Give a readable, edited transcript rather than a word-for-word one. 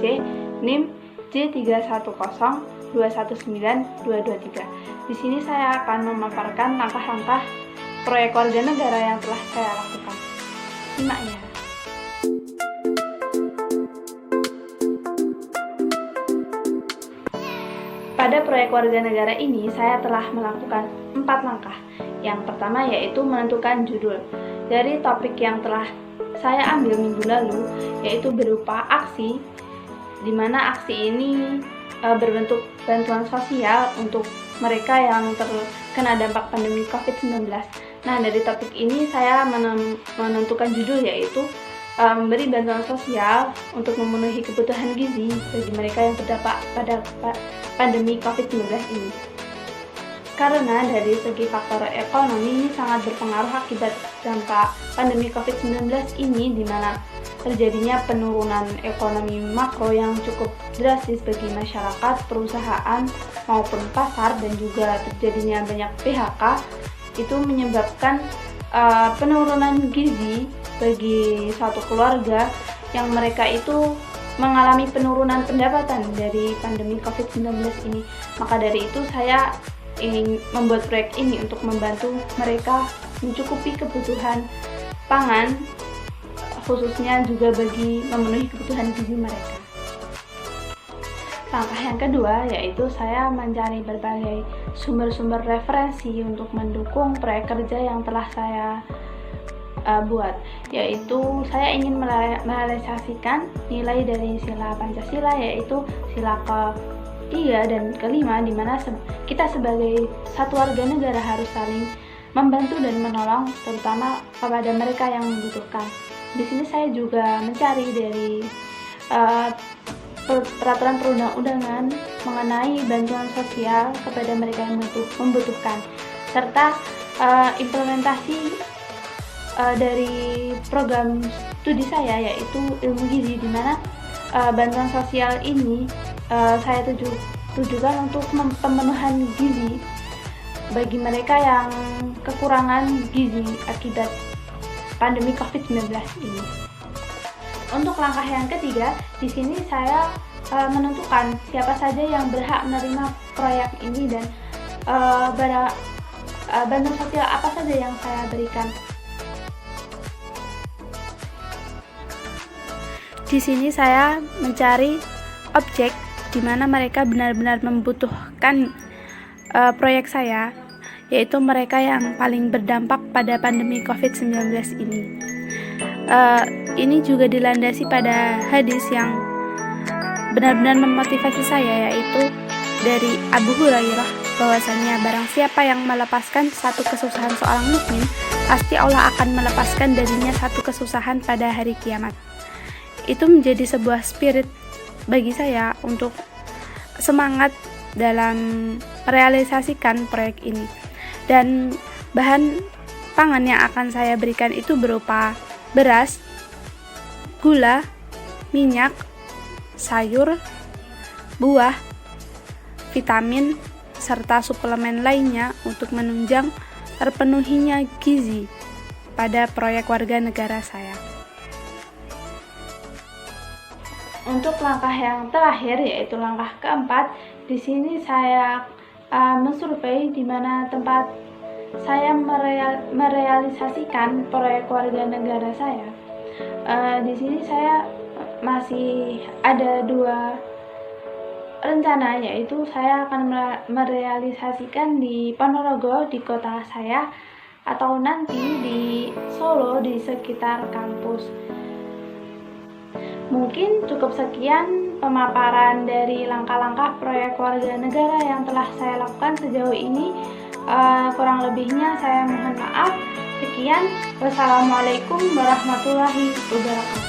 C NIM J3102192223. Di sini saya akan memaparkan langkah-langkah proyek warga negara yang telah saya lakukan. Simak ya. Pada proyek warga negara ini, saya telah melakukan 4 langkah. Yang pertama yaitu menentukan judul. Dari topik yang telah saya ambil minggu lalu, yaitu berupa aksi, di mana aksi ini berbentuk bantuan sosial untuk mereka yang terkena dampak pandemi COVID-19. Nah, dari topik ini saya menentukan judul yaitu memberi bantuan sosial untuk memenuhi kebutuhan gizi bagi mereka yang terdampak pada pandemi COVID-19 ini. Karena dari segi faktor ekonomi sangat berpengaruh akibat dampak pandemi COVID-19 ini, di mana terjadinya penurunan ekonomi makro yang cukup drastis bagi masyarakat, perusahaan, maupun pasar, dan juga terjadinya banyak PHK, itu menyebabkan penurunan gizi bagi suatu keluarga yang mereka itu mengalami penurunan pendapatan dari pandemi COVID-19 ini. Maka dari itu saya ingin membuat proyek ini untuk membantu mereka mencukupi kebutuhan pangan, khususnya juga bagi memenuhi kebutuhan gizi mereka. Langkah yang kedua yaitu saya mencari berbagai sumber-sumber referensi untuk mendukung proyek kerja yang telah saya buat, yaitu saya ingin merealisasikan nilai dari sila Pancasila, yaitu sila ke-3 dan ke-5, di mana kita sebagai satu warga negara harus saling membantu dan menolong, terutama kepada mereka yang membutuhkan. Di sini saya juga mencari dari peraturan perundang-undangan mengenai bantuan sosial kepada mereka yang membutuhkan, serta implementasi dari program studi saya, yaitu ilmu gizi, di mana bantuan sosial ini saya tujukan untuk pemenuhan gizi bagi mereka yang kekurangan gizi akibat pandemi COVID-19 ini. Untuk langkah yang ketiga, di sini saya menentukan siapa saja yang berhak menerima proyek ini dan bantuan sosial apa saja yang saya berikan. Di sini saya mencari objek di mana mereka benar-benar membutuhkan proyek saya, yaitu mereka yang paling berdampak pada pandemi COVID-19 ini. Ini juga dilandasi pada hadis yang benar-benar memotivasi saya, yaitu dari Abu Hurairah, bahwasannya barang siapa yang melepaskan satu kesusahan seorang mukmin, pasti Allah akan melepaskan darinya satu kesusahan pada hari kiamat. Itu menjadi sebuah spirit bagi saya untuk semangat dalam merealisasikan proyek ini. Dan bahan pangan yang akan saya berikan itu berupa beras, gula, minyak, sayur, buah, vitamin, serta suplemen lainnya untuk menunjang terpenuhinya gizi pada proyek warga negara saya. Untuk langkah yang terakhir, yaitu langkah keempat, di sini saya mensurvei di mana tempat saya merealisasikan proyek warga negara saya. Di sini saya masih ada 2 rencana, yaitu saya akan merealisasikan di Ponorogo di kota saya, atau nanti di Solo di sekitar kampus. Mungkin cukup sekian pemaparan dari langkah-langkah proyek warga negara yang telah saya lakukan sejauh ini. Kurang lebihnya saya mohon maaf. Sekian, wassalamualaikum warahmatullahi wabarakatuh.